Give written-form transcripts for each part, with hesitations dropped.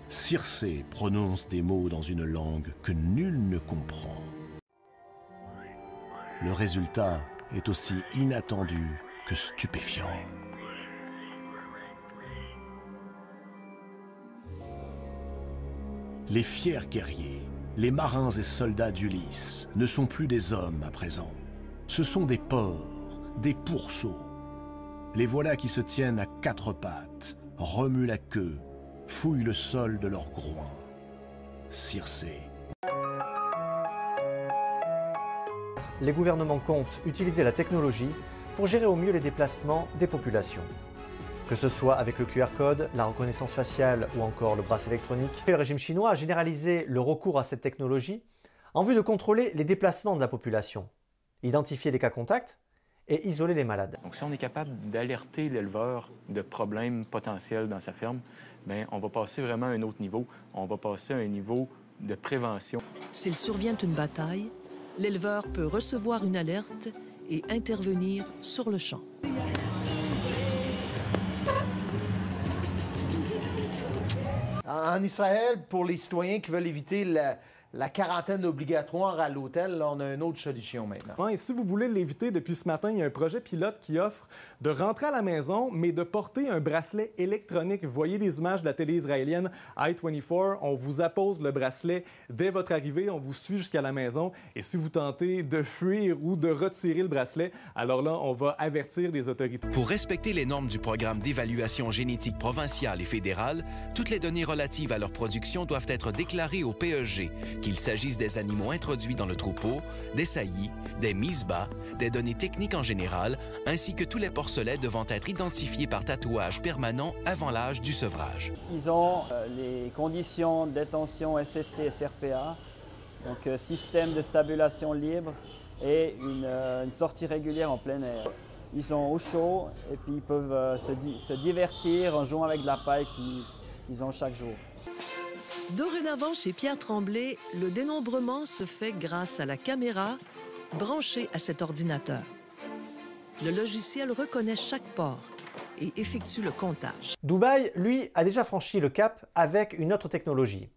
Circé prononce des mots dans une langue que nul ne comprend. Le résultat est aussi inattendu que stupéfiant. Les fiers guerriers, les marins et soldats d'Ulysse ne sont plus des hommes à présent. Ce sont des porcs, des pourceaux. Les voilà qui se tiennent à quatre pattes, remuent la queue, fouillent le sol de leurs groins. Circé. Les gouvernements comptent utiliser la technologie pour gérer au mieux les déplacements des populations. Que ce soit avec le QR code, la reconnaissance faciale ou encore le bracelet électronique, le régime chinois a généralisé le recours à cette technologie en vue de contrôler les déplacements de la population, identifier les cas contacts et isoler les malades. Donc, si on est capable d'alerter l'éleveur de problèmes potentiels dans sa ferme, bien, on va passer vraiment à un autre niveau. On va passer à un niveau de prévention. S'il survient une bataille, l'éleveur peut recevoir une alerte et intervenir sur le champ. En Israël, pour les citoyens qui veulent éviter la quarantaine obligatoire à l'hôtel, on a une autre solution maintenant. Et si vous voulez l'éviter, depuis ce matin, il y a un projet pilote qui offre de rentrer à la maison, mais de porter un bracelet électronique. Vous voyez les images de la télé israélienne I-24. On vous appose le bracelet dès votre arrivée, on vous suit jusqu'à la maison. Et si vous tentez de fuir ou de retirer le bracelet, alors là, on va avertir les autorités. Pour respecter les normes du programme d'évaluation génétique provinciale et fédérale, toutes les données relatives à leur production doivent être déclarées au PEG, qu'il s'agisse des animaux introduits dans le troupeau, des saillies, des mises bas, des données techniques en général, ainsi que tous les porcelets devant être identifiés par tatouage permanent avant l'âge du sevrage. Ils ont les conditions de détention SST et SRPA, donc système de stabulation libre et une sortie régulière en plein air. Ils sont au chaud et puis ils peuvent se divertir en jouant avec de la paille qu'ils ont chaque jour. Dorénavant, chez Pierre Tremblay, le dénombrement se fait grâce à la caméra branchée à cet ordinateur. Le logiciel reconnaît chaque porc et effectue le comptage. Dubaï, lui, a déjà franchi le cap avec une autre technologie.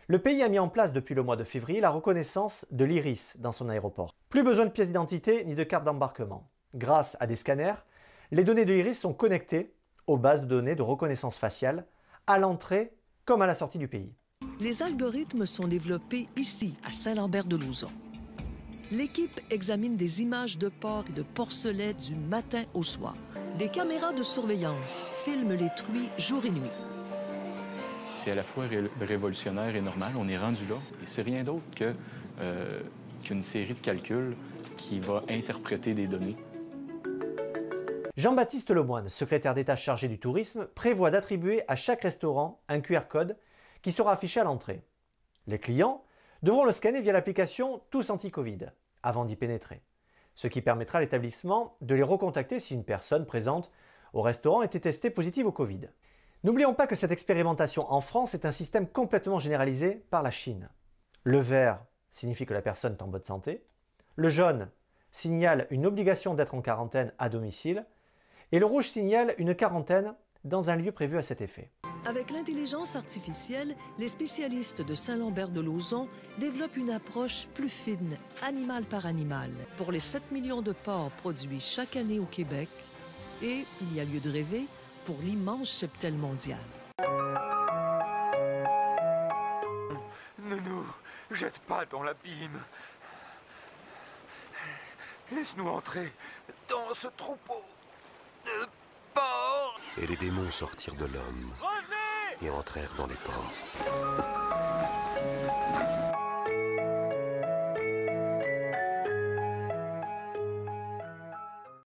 Le pays a mis en place depuis le mois de février la reconnaissance de l'iris dans son aéroport. Plus besoin de pièces d'identité ni de carte d'embarquement. Grâce à des scanners, les données de l'iris sont connectées aux bases de données de reconnaissance faciale à l'entrée comme à la sortie du pays. Les algorithmes sont développés ici, à Saint-Lambert-de-Lauzon. L'équipe examine des images de porcs et de porcelets du matin au soir. Des caméras de surveillance filment les truies jour et nuit. C'est à la fois révolutionnaire et normal. On est rendu là. Et c'est rien d'autre qu'une série de calculs qui va interpréter des données. Jean-Baptiste Lemoine, secrétaire d'État chargé du tourisme, prévoit d'attribuer à chaque restaurant un QR code qui sera affiché à l'entrée. Les clients devront le scanner via l'application Tous Anti-Covid avant d'y pénétrer, ce qui permettra à l'établissement de les recontacter si une personne présente au restaurant était testée positive au Covid. N'oublions pas que cette expérimentation en France est un système complètement généralisé par la Chine. Le vert signifie que la personne est en bonne santé, le jaune signale une obligation d'être en quarantaine à domicile, et le rouge signale une quarantaine dans un lieu prévu à cet effet. Avec l'intelligence artificielle, les spécialistes de Saint-Lambert-de-Lauzon développent une approche plus fine, animal par animal, pour les 7 millions de porcs produits chaque année au Québec et, il y a lieu de rêver, pour l'immense cheptel mondial. Ne nous jette pas dans l'abîme. Laisse-nous entrer dans ce troupeau de porcs. Et les démons sortirent de l'homme et entrèrent dans les porcs.